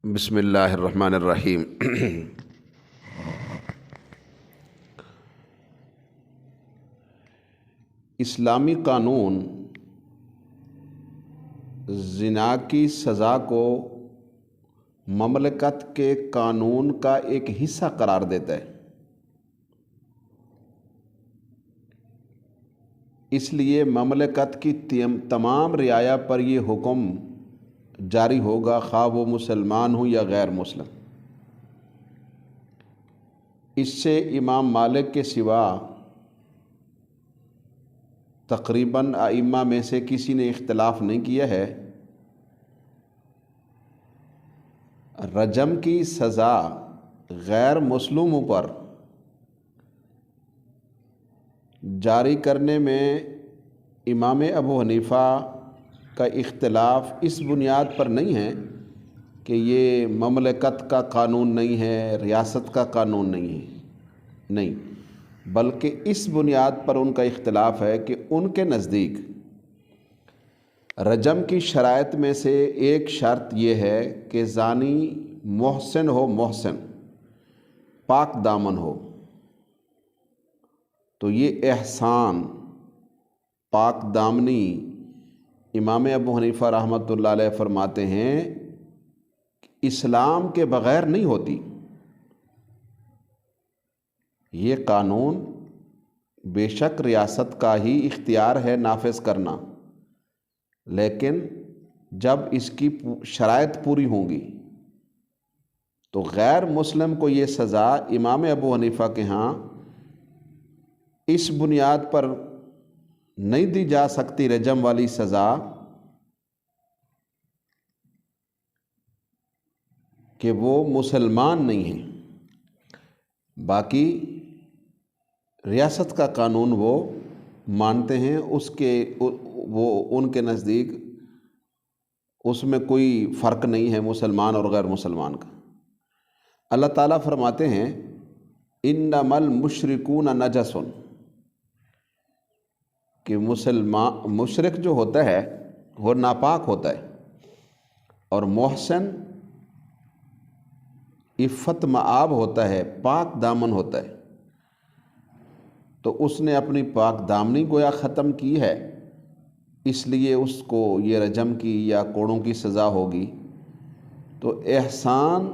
بسم اللہ الرحمن الرحیم۔ اسلامی قانون زنا کی سزا کو مملکت کے قانون کا ایک حصہ قرار دیتا ہے، اس لیے مملکت کی تمام رعایا پر یہ حکم جاری ہوگا، خواہ وہ مسلمان ہوں یا غیر مسلم۔ اس سے امام مالک کے سوا تقریباً ائمہ میں سے کسی نے اختلاف نہیں کیا ہے۔ رجم کی سزا غیر مسلموں پر جاری کرنے میں امام ابو حنیفہ کا اختلاف اس بنیاد پر نہیں ہے کہ یہ مملکت کا قانون نہیں ہے، ریاست کا قانون نہیں ہے، نہیں، بلکہ اس بنیاد پر ان کا اختلاف ہے کہ ان کے نزدیک رجم کی شرائط میں سے ایک شرط یہ ہے کہ زانی محسن ہو، محسن پاک دامن ہو۔ تو یہ احسان، پاک دامنی، امام ابو حنیفہ رحمۃ اللہ علیہ فرماتے ہیں کہ اسلام کے بغیر نہیں ہوتی۔ یہ قانون بے شک ریاست کا ہی اختیار ہے نافذ کرنا، لیکن جب اس کی شرائط پوری ہوں گی تو غیر مسلم کو یہ سزا امام ابو حنیفہ کے ہاں اس بنیاد پر نہیں دی جا سکتی رجم والی سزا کہ وہ مسلمان نہیں ہیں، باقی ریاست کا قانون وہ مانتے ہیں، وہ ان کے نزدیک اس میں کوئی فرق نہیں ہے مسلمان اور غیر مسلمان کا۔ اللہ تعالیٰ فرماتے ہیں انما المشرکون نجس، کہ مشرک جو ہوتا ہے وہ ناپاک ہوتا ہے، اور محسن عفت مآب ہوتا ہے، پاک دامن ہوتا ہے۔ تو اس نے اپنی پاک دامنی گویا ختم کی ہے، اس لیے اس کو یہ رجم کی یا کوڑوں کی سزا ہوگی۔ تو احسان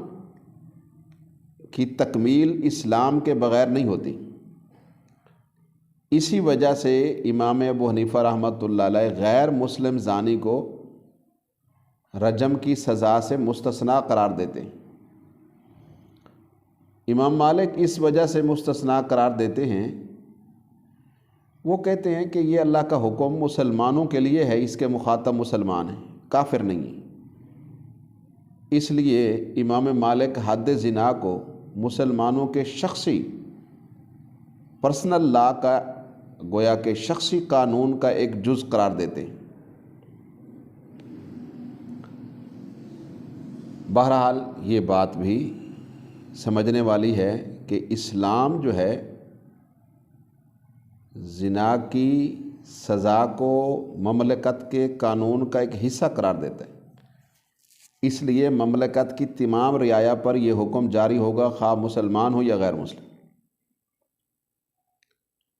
کی تکمیل اسلام کے بغیر نہیں ہوتی۔ اسی وجہ سے امام ابو حنیفہ رحمۃ اللہ علیہ غیر مسلم زانی کو رجم کی سزا سے مستثنیٰ قرار دیتے ہیں۔ امام مالک اس وجہ سے مستثنیٰ قرار دیتے ہیں، وہ کہتے ہیں کہ یہ اللہ کا حکم مسلمانوں کے لیے ہے، اس کے مخاطب مسلمان ہیں، کافر نہیں ہیں۔ اس لیے امام مالک حد زنا کو مسلمانوں کے شخصی پرسنل لا کا، گویا کہ شخصی قانون کا ایک جز قرار دیتے ہیں۔ بہرحال یہ بات بھی سمجھنے والی ہے کہ اسلام جو ہے زنا کی سزا کو مملکت کے قانون کا ایک حصہ قرار دیتا ہے، اس لیے مملکت کی تمام رعایا پر یہ حکم جاری ہوگا، خواہ مسلمان ہو یا غیر مسلم۔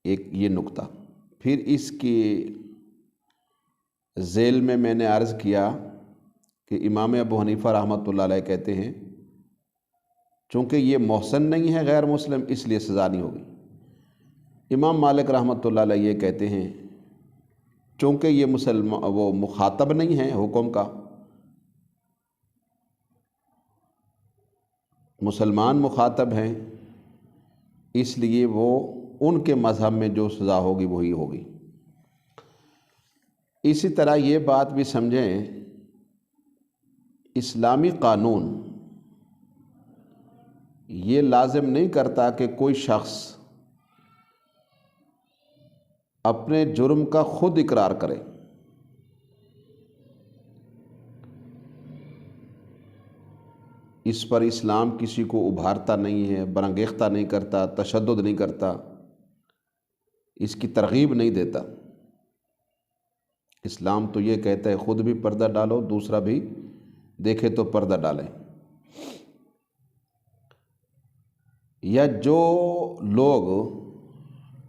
ایک یہ نقطہ۔ پھر اس کی ذیل میں نے عرض کیا کہ امام ابو حنیفہ رحمۃ اللہ علیہ کہتے ہیں چونکہ یہ محسن نہیں ہے غیر مسلم، اس لیے سزا نہیں ہوگی۔ امام مالک رحمۃ اللہ علیہ یہ کہتے ہیں چونکہ یہ وہ مخاطب نہیں ہے حکم کا، مسلمان مخاطب ہیں، اس لیے وہ ان کے مذہب میں جو سزا ہوگی وہی ہوگی۔ اسی طرح یہ بات بھی سمجھیں، اسلامی قانون یہ لازم نہیں کرتا کہ کوئی شخص اپنے جرم کا خود اقرار کرے۔ اس پر اسلام کسی کو ابھارتا نہیں ہے، برانگیختہ نہیں کرتا، تشدد نہیں کرتا، اس کی ترغیب نہیں دیتا۔ اسلام تو یہ کہتا ہے خود بھی پردہ ڈالو، دوسرا بھی دیکھے تو پردہ ڈالیں۔ یا جو لوگ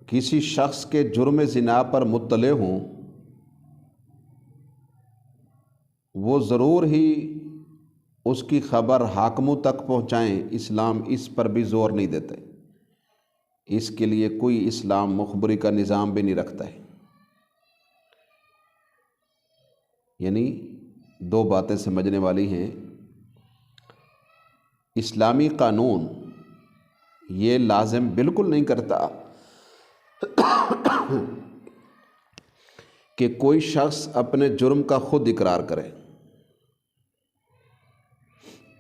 کسی شخص کے جرم زنا پر مطلع ہوں وہ ضرور ہی اس کی خبر حاکموں تک پہنچائیں، اسلام اس پر بھی زور نہیں دیتے، اس کے لیے کوئی اسلام مخبری کا نظام بھی نہیں رکھتا ہے۔ یعنی دو باتیں سمجھنے والی ہیں، اسلامی قانون یہ لازم بالکل نہیں کرتا کہ کوئی شخص اپنے جرم کا خود اقرار کرے،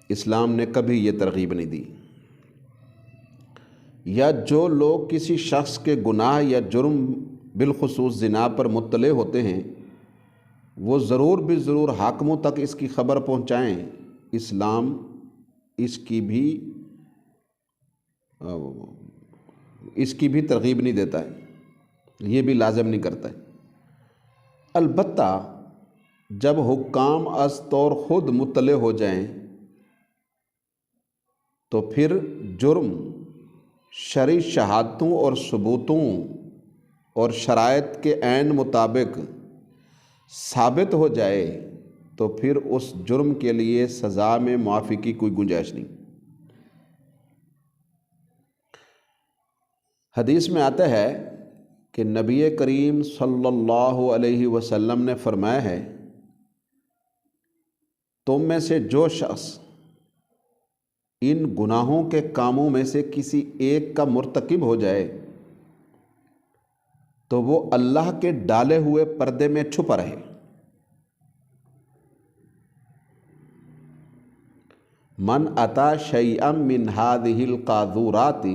اسلام نے کبھی یہ ترغیب نہیں دی۔ یا جو لوگ کسی شخص کے گناہ یا جرم بالخصوص زنا پر مطلع ہوتے ہیں وہ ضرور بھی ضرور حاکموں تک اس کی خبر پہنچائیں، اسلام اس کی بھی ترغیب نہیں دیتا ہے، یہ بھی لازم نہیں کرتا ہے۔ البتہ جب حکام از طور خود مطلع ہو جائیں تو پھر جرم شرعی شہادتوں اور ثبوتوں اور شرائط کے عین مطابق ثابت ہو جائے تو پھر اس جرم کے لیے سزا میں معافی کی کوئی گنجائش نہیں۔ حدیث میں آتا ہے کہ نبی کریم صلی اللہ علیہ وسلم نے فرمایا ہے، تم میں سے جو شخص ان گناہوں کے کاموں میں سے کسی ایک کا مرتکب ہو جائے تو وہ اللہ کے ڈالے ہوئے پردے میں چھپا رہے، من اتی شیئا من هذه القاذورات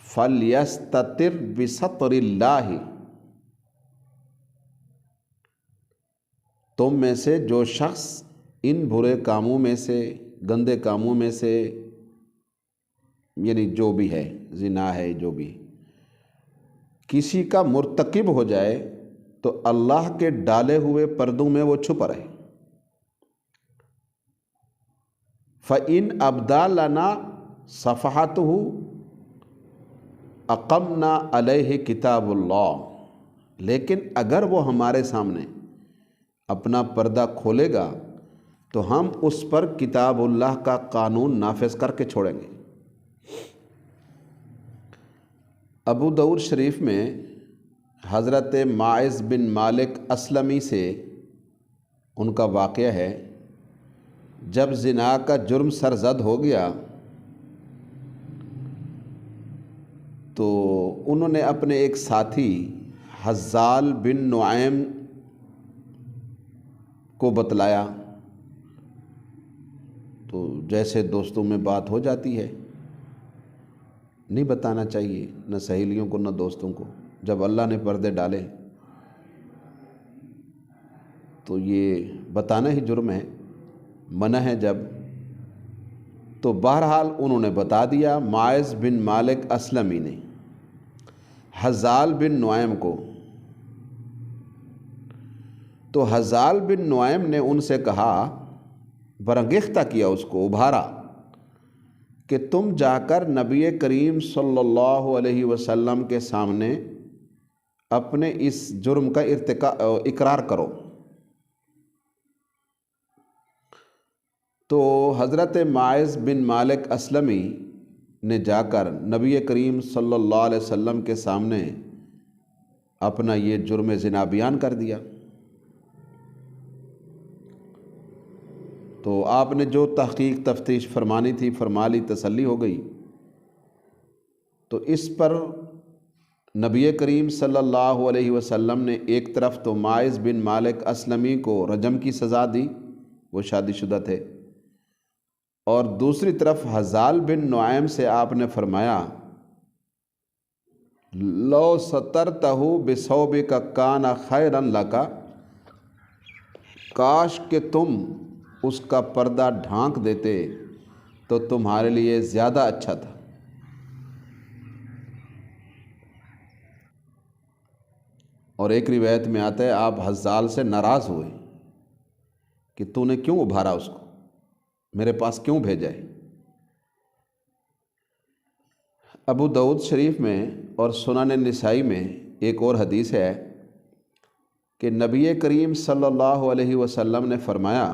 فلیستتر بستر اللہ، تم میں سے جو شخص ان برے کاموں میں سے، گندے کاموں میں سے، یعنی جو بھی ہے، زنا ہے، جو بھی کسی کا مرتکب ہو جائے تو اللہ کے ڈالے ہوئے پردوں میں وہ چھپا رہے۔ فَإِنْ أَبْدَى لَنَا صَفَحَتُهُ أَقَمْنَا عَلَيْهِ كِتَابُ اللَّهِ، لیکن اگر وہ ہمارے سامنے اپنا پردہ کھولے گا تو ہم اس پر کتاب اللہ کا قانون نافذ کر کے چھوڑیں گے۔ ابو داؤد شریف میں حضرت ماعز بن مالک اسلمی سے ان کا واقعہ ہے، جب زنا کا جرم سرزد ہو گیا تو انہوں نے اپنے ایک ساتھی حزال بن نعیم کو بتلایا، تو جیسے دوستوں میں بات ہو جاتی ہے، نہیں بتانا چاہیے نہ سہیلیوں کو نہ دوستوں کو، جب اللہ نے پردے ڈالے تو یہ بتانا ہی جرم ہے، منع ہے جب، تو بہرحال انہوں نے بتا دیا ماعز بن مالک اسلمی نے حزال بن نعیم کو۔ تو حزال بن نعیم نے ان سے کہا، برانگیختہ کیا، اس کو ابھارا کہ تم جا کر نبی کریم صلی اللہ علیہ وسلم کے سامنے اپنے اس جرم کا اقرار کرو۔ تو حضرت ماعز بن مالک اسلمی نے جا کر نبی کریم صلی اللہ علیہ وسلم کے سامنے اپنا یہ جرم زنا بیان کر دیا۔ تو آپ نے جو تحقیق تفتیش فرمانی تھی فرما لی، تسلی ہو گئی۔ تو اس پر نبی کریم صلی اللہ علیہ وسلم نے ایک طرف تو ماعز بن مالک اسلمی کو رجم کی سزا دی، وہ شادی شدہ تھے، اور دوسری طرف حزال بن نعیم سے آپ نے فرمایا، لو سترتہ بثوبک کان خیرا لک، کاش کہ تم اس کا پردہ ڈھانک دیتے تو تمہارے لیے زیادہ اچھا تھا۔ اور ایک روایت میں آتا ہے آپ حزال سے ناراض ہوئے کہ تو نے کیوں ابھارا اس کو، میرے پاس کیوں بھیجا ہے؟ ابو داؤد شریف میں اور سنن نسائی میں ایک اور حدیث ہے کہ نبی کریم صلی اللہ علیہ وسلم نے فرمایا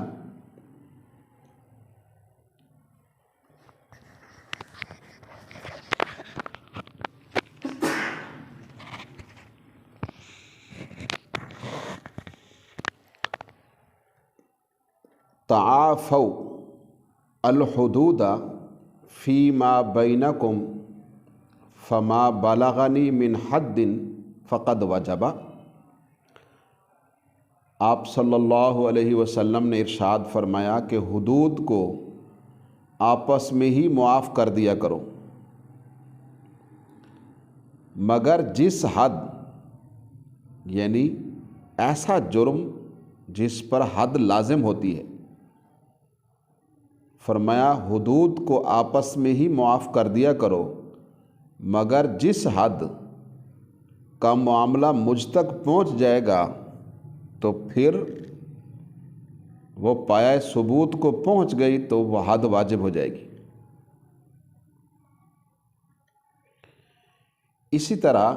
تعافوا الحدود فیما بینکم فما بلغنی من حد فقد وجب۔ آپ صلی اللہ علیہ وسلم نے ارشاد فرمایا کہ حدود کو آپس میں ہی معاف کر دیا کرو، مگر جس حد، یعنی ایسا جرم جس پر حد لازم ہوتی ہے، فرمایا حدود کو آپس میں ہی معاف کر دیا کرو، مگر جس حد کا معاملہ مجھ تک پہنچ جائے گا تو پھر وہ پایہ ثبوت کو پہنچ گئی تو وہ حد واجب ہو جائے گی۔ اسی طرح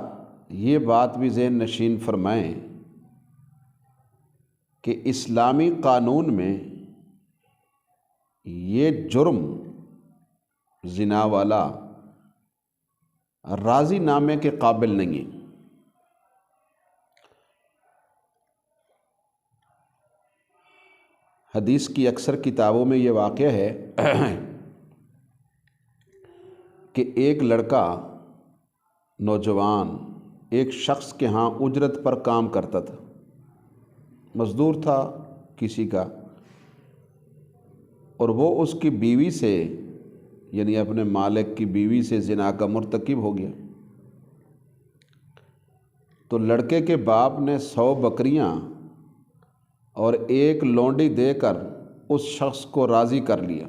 یہ بات بھی ذہن نشین فرمائیں کہ اسلامی قانون میں یہ جرم زنا والا راضی نامے کے قابل نہیں ہے۔ حدیث کی اکثر کتابوں میں یہ واقعہ ہے کہ ایک لڑکا نوجوان ایک شخص کے ہاں اجرت پر کام کرتا تھا، مزدور تھا کسی کا، اور وہ اس کی بیوی سے، یعنی اپنے مالک کی بیوی سے زنا کا مرتکب ہو گیا۔ تو لڑکے کے باپ نے 100 بکریاں اور ایک لونڈی دے کر اس شخص کو راضی کر لیا۔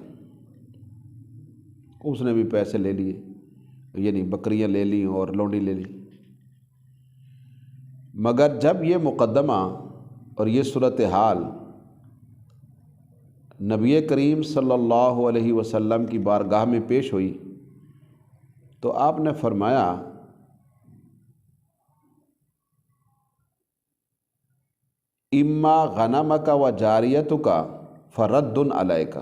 اس نے بھی پیسے لے لیے، یعنی بکریاں لے لیں اور لونڈی لے لی۔ مگر جب یہ مقدمہ اور یہ صورتحال نبی کریم صلی اللہ علیہ وسلم کی بارگاہ میں پیش ہوئی تو آپ نے فرمایا اما غنمک و جاریتک فرد علیک،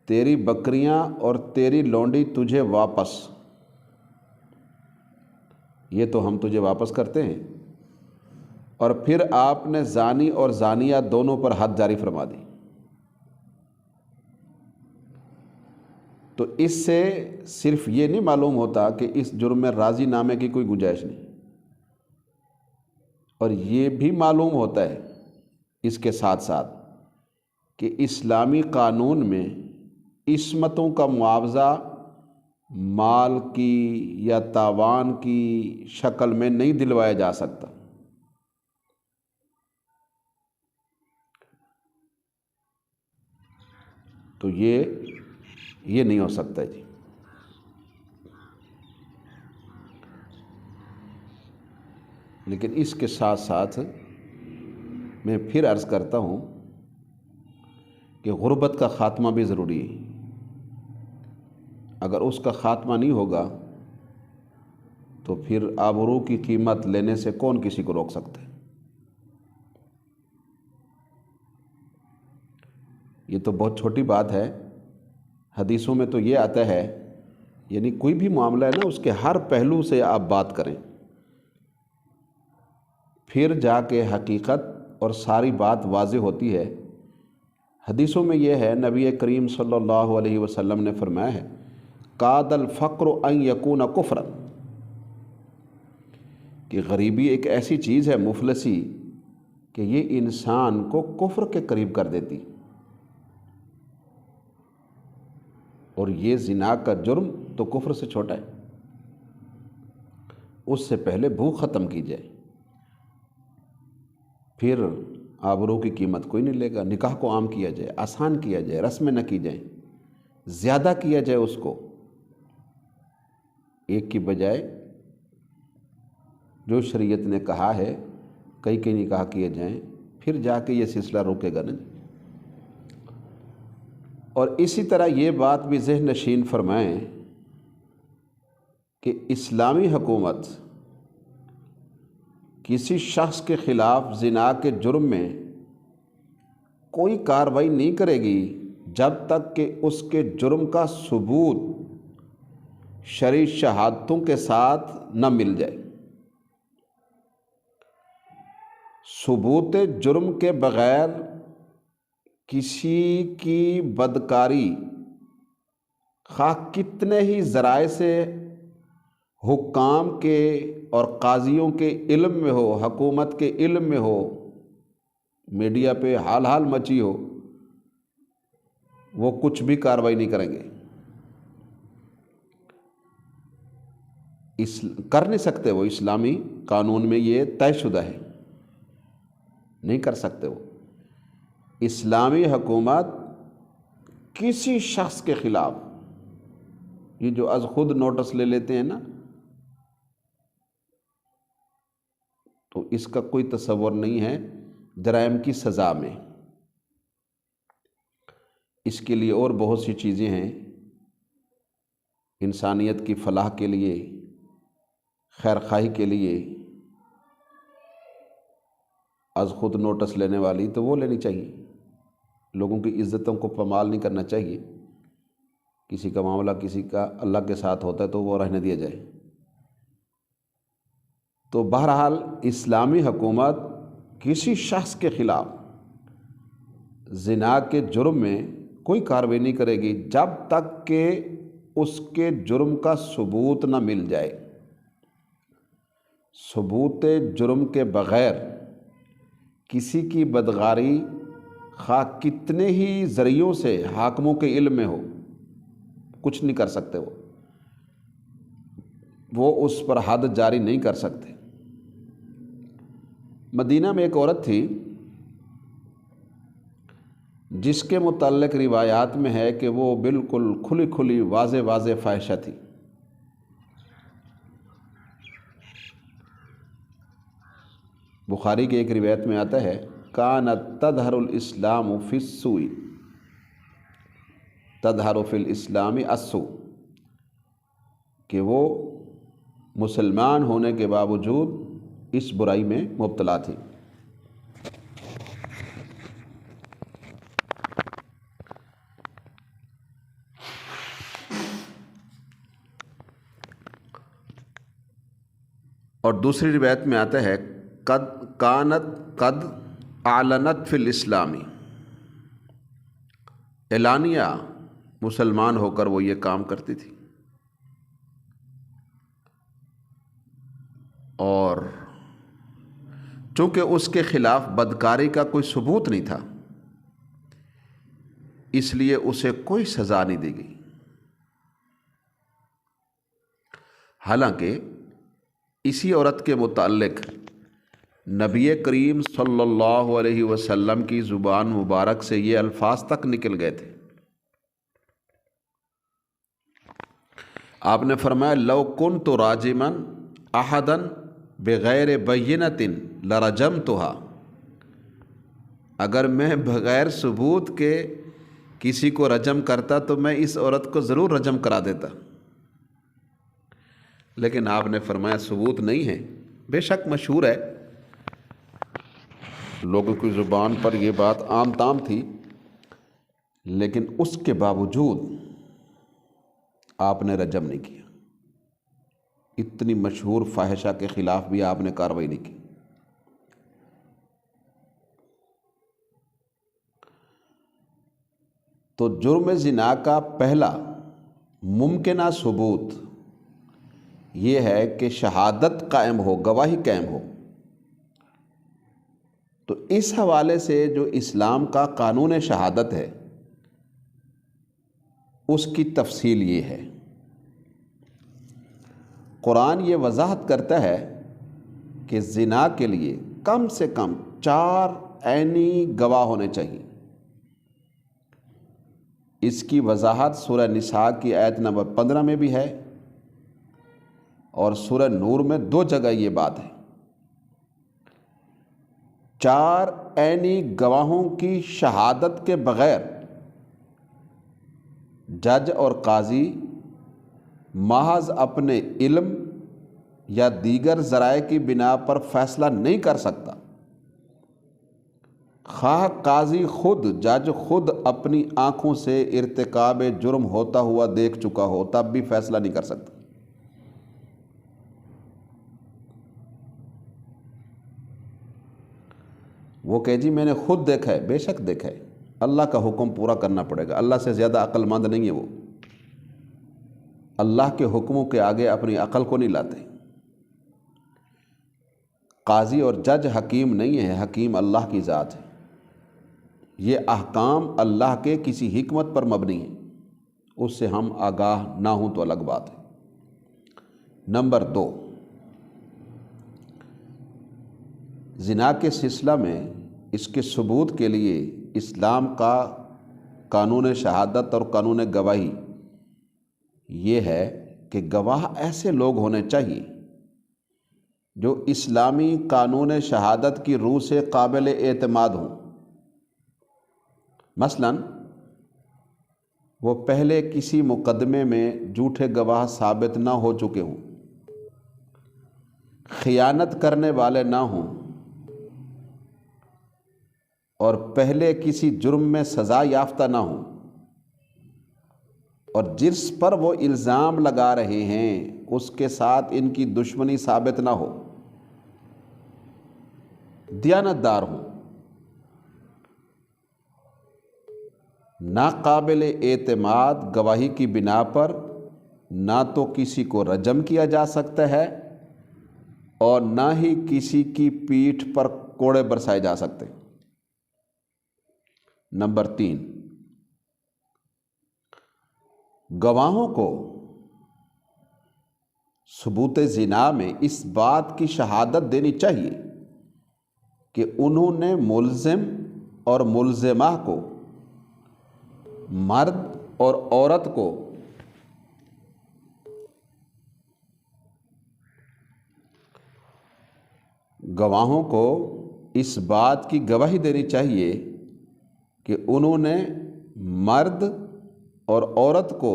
تیری بکریاں اور تیری لونڈی تجھے واپس، یہ تو ہم تجھے واپس کرتے ہیں۔ اور پھر آپ نے زانی اور زانیہ دونوں پر حد جاری فرما دی۔ تو اس سے صرف یہ نہیں معلوم ہوتا کہ اس جرم میں راضی نامے کی کوئی گنجائش نہیں، اور یہ بھی معلوم ہوتا ہے اس کے ساتھ ساتھ کہ اسلامی قانون میں عصمتوں کا معاوضہ مال کی یا تاوان کی شکل میں نہیں دلوایا جا سکتا۔ تو یہ نہیں ہو سکتا جی۔ لیکن اس کے ساتھ ساتھ میں پھر عرض کرتا ہوں کہ غربت کا خاتمہ بھی ضروری ہے۔ اگر اس کا خاتمہ نہیں ہوگا تو پھر آبرو کی قیمت لینے سے کون کسی کو روک سکتا ہے؟ یہ تو بہت چھوٹی بات ہے، حدیثوں میں تو یہ آتا ہے، یعنی کوئی بھی معاملہ ہے نا، اس کے ہر پہلو سے آپ بات کریں، پھر جا کے حقیقت اور ساری بات واضح ہوتی ہے۔ حدیثوں میں یہ ہے، نبی کریم صلی اللہ علیہ وسلم نے فرمایا ہے کاد الفقر ان یکون کفرا، کہ غریبی ایک ایسی چیز ہے، مفلسی، کہ یہ انسان کو کفر کے قریب کر دیتی، اور یہ زنا کا جرم تو کفر سے چھوٹا ہے، اس سے پہلے بھوک ختم کی جائے، پھر آبرو کی قیمت کوئی نہیں لے گا۔ نکاح کو عام کیا جائے، آسان کیا جائے، رسمیں نہ کی جائیں، زیادہ کیا جائے اس کو، ایک کی بجائے جو شریعت نے کہا ہے کئی نکاح کیے جائیں، پھر جا کے یہ سلسلہ روکے گا نہیں۔ اور اسی طرح یہ بات بھی ذہن نشین فرمائیں کہ اسلامی حکومت کسی شخص کے خلاف زنا کے جرم میں کوئی کارروائی نہیں کرے گی جب تک کہ اس کے جرم کا ثبوت شرعی شہادتوں کے ساتھ نہ مل جائے۔ ثبوت جرم کے بغیر کسی کی بدکاری خواہ کتنے ہی ذرائع سے حکام کے اور قاضیوں کے علم میں ہو، حکومت کے علم میں ہو، میڈیا پہ حال حال مچی ہو، وہ کچھ بھی کارروائی نہیں کریں گے، کر نہیں سکتے۔ وہ اسلامی قانون میں یہ طے شدہ ہے، نہیں کر سکتے۔ وہ اسلامی حکومت کسی شخص کے خلاف، یہ جو از خود نوٹس لے لیتے ہیں نا، تو اس کا کوئی تصور نہیں ہے جرائم کی سزا میں۔ اس کے لیے اور بہت سی چیزیں ہیں، انسانیت کی فلاح کے لیے، خیر خواہی کے لیے از خود نوٹس لینے والی تو وہ لینی چاہیے۔ لوگوں کی عزتوں کو پامال نہیں کرنا چاہیے۔ کسی کا معاملہ کسی کا اللہ کے ساتھ ہوتا ہے تو وہ رہنے دیا جائے۔ تو بہرحال اسلامی حکومت کسی شخص کے خلاف زنا کے جرم میں کوئی کارروائی نہیں کرے گی جب تک کہ اس کے جرم کا ثبوت نہ مل جائے۔ ثبوت جرم کے بغیر کسی کی بدکاری خواہ کتنے ہی ذریعوں سے حاکموں کے علم میں ہو، کچھ نہیں کر سکتے۔ وہ اس پر حد جاری نہیں کر سکتے۔ مدینہ میں ایک عورت تھی جس کے متعلق روایات میں ہے کہ وہ بالکل کھلی کھلی واضح فاحشہ تھی۔ بخاری کی ایک روایت میں آتا ہے کانت تظہر الاسلام فی السوء تظہر فی الاسلام السوء، کہ وہ مسلمان ہونے کے باوجود اس برائی میں مبتلا تھی۔ اور دوسری روایت میں آتا ہے قد اعلنت فی الاسلامی، اعلانیہ مسلمان ہو کر وہ یہ کام کرتی تھی۔ اور چونکہ اس کے خلاف بدکاری کا کوئی ثبوت نہیں تھا، اس لیے اسے کوئی سزا نہیں دی گئی۔ حالانکہ اسی عورت کے متعلق نبی کریم صلی اللہ علیہ وسلم کی زبان مبارک سے یہ الفاظ تک نکل گئے تھے۔ آپ نے فرمایا لو کنت راجما احدا بغیر بینۃ لرجمتها، اگر میں بغیر ثبوت کے کسی کو رجم کرتا تو میں اس عورت کو ضرور رجم کرا دیتا، لیکن آپ نے فرمایا ثبوت نہیں ہے۔ بے شک مشہور ہے، لوگوں کی زبان پر یہ بات عام تام تھی، لیکن اس کے باوجود آپ نے رجم نہیں کیا۔ اتنی مشہور فاحشہ کے خلاف بھی آپ نے کارروائی نہیں کی۔ تو جرم زنا کا پہلا ممکنہ ثبوت یہ ہے کہ شہادت قائم ہو، گواہی قائم ہو۔ تو اس حوالے سے جو اسلام کا قانون شہادت ہے اس کی تفصیل یہ ہے، قرآن یہ وضاحت کرتا ہے کہ زنا کے لیے کم سے کم 4 عینی گواہ ہونے چاہیے۔ اس کی وضاحت سورہ نساء کی آیت نمبر 15 میں بھی ہے، اور سورہ نور میں 2 جگہ یہ بات ہے۔ 4 عینی گواہوں کی شہادت کے بغیر جج اور قاضی محض اپنے علم یا دیگر ذرائع کی بنا پر فیصلہ نہیں کر سکتا۔ خواہ قاضی خود، جج خود اپنی آنکھوں سے ارتکاب جرم ہوتا ہوا دیکھ چکا ہو، تب بھی فیصلہ نہیں کر سکتا۔ وہ کہ جی میں نے خود دیکھا ہے، بے شک دیکھا ہے، اللہ کا حکم پورا کرنا پڑے گا۔ اللہ سے زیادہ عقل مند نہیں ہے وہ، اللہ کے حکموں کے آگے اپنی عقل کو نہیں لاتے۔ قاضی اور جج حکیم نہیں ہے، حکیم اللہ کی ذات ہے۔ یہ احکام اللہ کے کسی حکمت پر مبنی ہیں، اس سے ہم آگاہ نہ ہوں تو الگ بات ہے۔ نمبر 2، زنا کے سلسلہ میں اس کے ثبوت کے لیے اسلام کا قانون شہادت اور قانون گواہی یہ ہے کہ گواہ ایسے لوگ ہونے چاہیے جو اسلامی قانون شہادت کی روح سے قابل اعتماد ہوں۔ مثلاً وہ پہلے کسی مقدمے میں جھوٹے گواہ ثابت نہ ہو چکے ہوں، خیانت کرنے والے نہ ہوں، اور پہلے کسی جرم میں سزا یافتہ نہ ہوں، اور جس پر وہ الزام لگا رہے ہیں اس کے ساتھ ان کی دشمنی ثابت نہ ہو، دیانتدار ہوں، ناقابل اعتماد گواہی کی بنا پر نہ تو کسی کو رجم کیا جا سکتا ہے اور نہ ہی کسی کی پیٹھ پر کوڑے برسائے جا سکتے۔ نمبر 3، گواہوں کو ثبوت زنا میں اس بات کی شہادت دینی چاہیے کہ انہوں نے ملزم اور ملزمہ کو، مرد اور عورت کو گواہوں کو اس بات کی گواہی دینی چاہیے کہ انہوں نے مرد اور عورت کو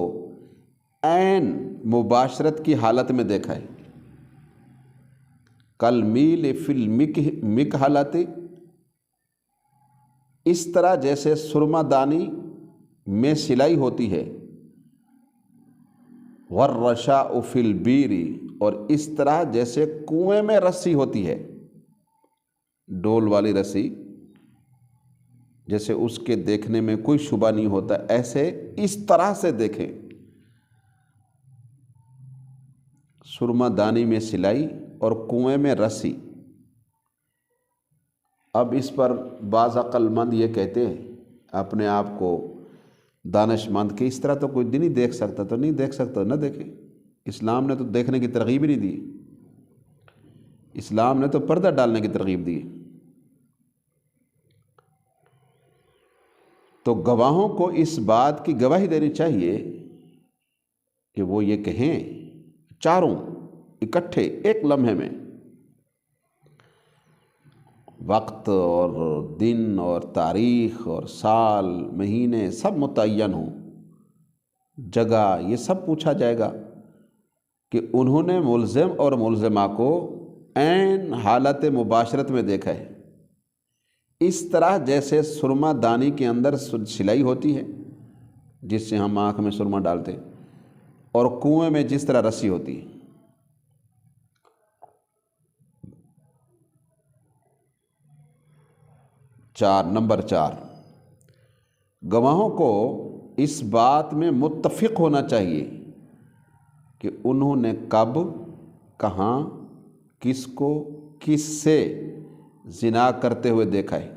عین مباشرت کی حالت میں دیکھا ہے، کالمیل فی المکحلۃ، اس طرح جیسے سرما دانی میں سلائی ہوتی ہے، والرشاء فی البیر، اور اس طرح جیسے کنویں میں رسی ہوتی ہے، ڈول والی رسی، جیسے اس کے دیکھنے میں کوئی شبہ نہیں ہوتا، ایسے اس طرح سے دیکھیں، سرما دانی میں سلائی اور کنویں میں رسی۔ اب اس پر بعض عقل مند یہ کہتے ہیں اپنے آپ کو دانش مند کہ اس طرح تو کوئی نہیں دیکھ سکتا، تو نہیں دیکھ سکتا نہ دیکھے، اسلام نے تو دیکھنے کی ترغیب ہی نہیں دی، اسلام نے تو پردہ ڈالنے کی ترغیب دی۔ تو گواہوں کو اس بات کی گواہی دینی چاہیے کہ وہ یہ کہیں چاروں اکٹھے ایک لمحے میں، وقت اور دن اور تاریخ اور سال مہینے سب متعین ہوں، جگہ یہ سب پوچھا جائے گا کہ انہوں نے ملزم اور ملزمہ کو عین حالت مباشرت میں دیکھا ہے، اس طرح جیسے سرما دانی کے اندر سلائی ہوتی ہے جس سے ہم آنکھ میں سرما ڈالتے ہیں، اور کنویں میں جس طرح رسی ہوتی ہے۔ نمبر 4، گواہوں کو اس بات میں متفق ہونا چاہیے کہ انہوں نے کب، کہاں، کس کو، کس سے زنا کرتے ہوئے دیکھا ہے۔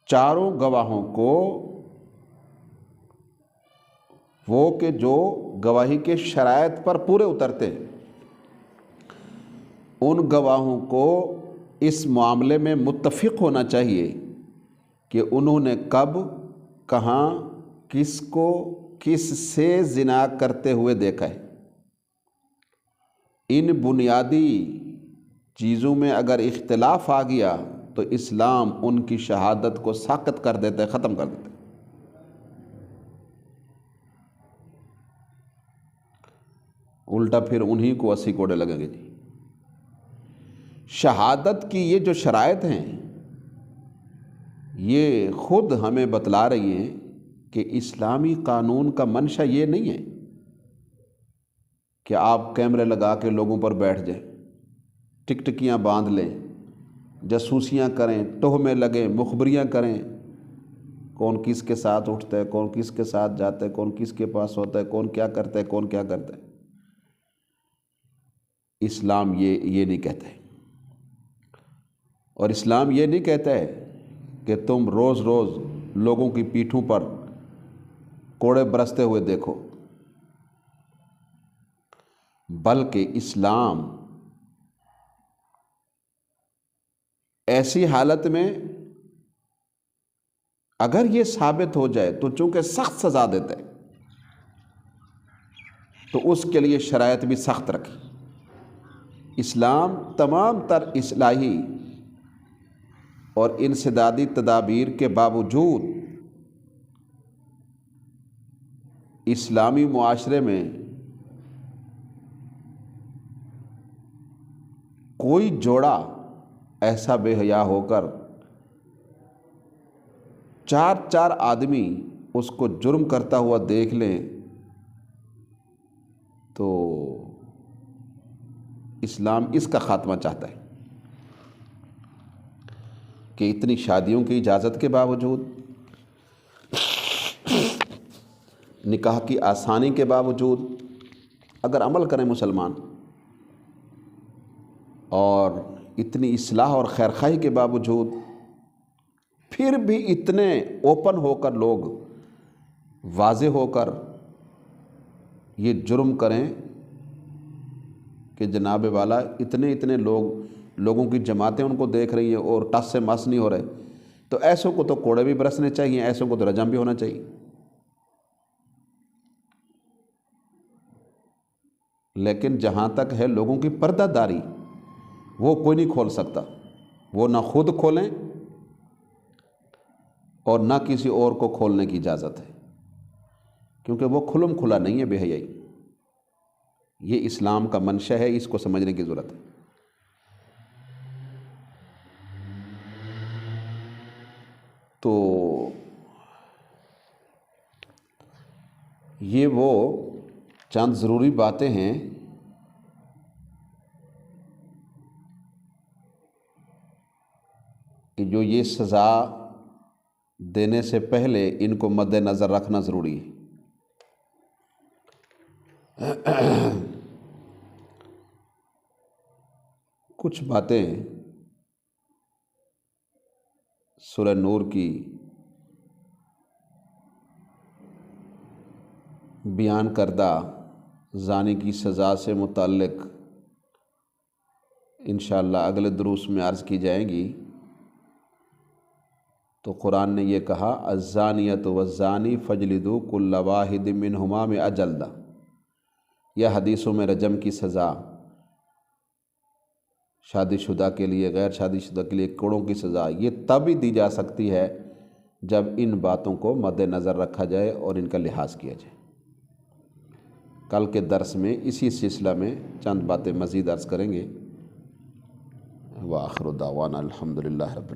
چاروں گواہوں کو وہ کہ جو گواہی کے شرائط پر پورے اترتے ہیں، ان گواہوں کو اس معاملے میں متفق ہونا چاہیے کہ انہوں نے کب، کہاں، کس کو، کس سے زنا کرتے ہوئے دیکھا ہے۔ ان بنیادی چیزوں میں اگر اختلاف آ گیا تو اسلام ان کی شہادت کو ساقط کر دیتا ہے، ختم کر دیتا ہے۔ الٹا پھر انہی کو 80 کوڑے لگیں گے جی۔ شہادت کی یہ جو شرائط ہیں یہ خود ہمیں بتلا رہی ہیں کہ اسلامی قانون کا منشا یہ نہیں ہے کہ آپ کیمرے لگا کے لوگوں پر بیٹھ جائیں، ٹکٹکیاں باندھ لیں، جاسوسیاں کریں، تہمیں لگیں، مخبریاں کریں، کون کس کے ساتھ اٹھتا ہے، کون کس کے ساتھ جاتا ہے، کون کس کے پاس ہوتا ہے، کون کیا کرتا ہے، کون کیا کرتا ہے۔ اسلام یہ نہیں کہتا ہے، اور اسلام یہ نہیں کہتا ہے کہ تم روز روز لوگوں کی پیٹھوں پر کوڑے برستے ہوئے دیکھو، بلکہ اسلام ایسی حالت میں اگر یہ ثابت ہو جائے تو چونکہ سخت سزا دیتا ہے تو اس کے لیے شرائط بھی سخت رکھی۔ اسلام تمام تر اصلاحی اور انسدادی تدابیر کے باوجود اسلامی معاشرے میں کوئی جوڑا ایسا بے حیا ہو کر چار آدمی اس کو جرم کرتا ہوا دیکھ لیں تو اسلام اس کا خاتمہ چاہتا ہے کہ اتنی شادیوں کی اجازت کے باوجود، نکاح کی آسانی کے باوجود اگر عمل کریں مسلمان، اور اتنی اصلاح اور خیرخواہی کے باوجود پھر بھی اتنے اوپن ہو کر لوگ واضح ہو کر یہ جرم کریں کہ جناب والا اتنے لوگوں کی جماعتیں ان کو دیکھ رہی ہیں اور ٹس سے مس نہیں ہو رہے، تو ایسوں کو تو کوڑے بھی برسنے چاہیے، ایسوں کو تو رجم بھی ہونا چاہیے۔ لیکن جہاں تک ہے لوگوں کی پردہ داری، وہ کوئی نہیں کھول سکتا، وہ نہ خود کھولیں اور نہ کسی اور کو کھولنے کی اجازت ہے، کیونکہ وہ کھلم کھلا نہیں ہے بے حیائی۔ یہ اسلام کا منشا ہے، اس کو سمجھنے کی ضرورت ہے۔ تو یہ وہ چند ضروری باتیں ہیں کہ جو یہ سزا دینے سے پہلے ان کو مد نظر رکھنا ضروری ہے۔ کچھ باتیں سورہ نور کی بیان کردہ زانی کی سزا سے متعلق انشاءاللہ اگلے دروس میں عرض کی جائیں گی۔ تو قرآن نے یہ کہا الزانیۃ والزانی فاجلدوا کل واحد منہما مئۃ جلدہ، یا حدیثوں میں رجم کی سزا، شادی شدہ کے لیے، غیر شادی شدہ کے لیے کوڑوں کی سزا، یہ تب ہی دی جا سکتی ہے جب ان باتوں کو مد نظر رکھا جائے اور ان کا لحاظ کیا جائے۔ کل کے درس میں اسی سلسلہ میں چند باتیں مزید عرض کریں گے۔ وآخر دعوانا الحمدللہ رب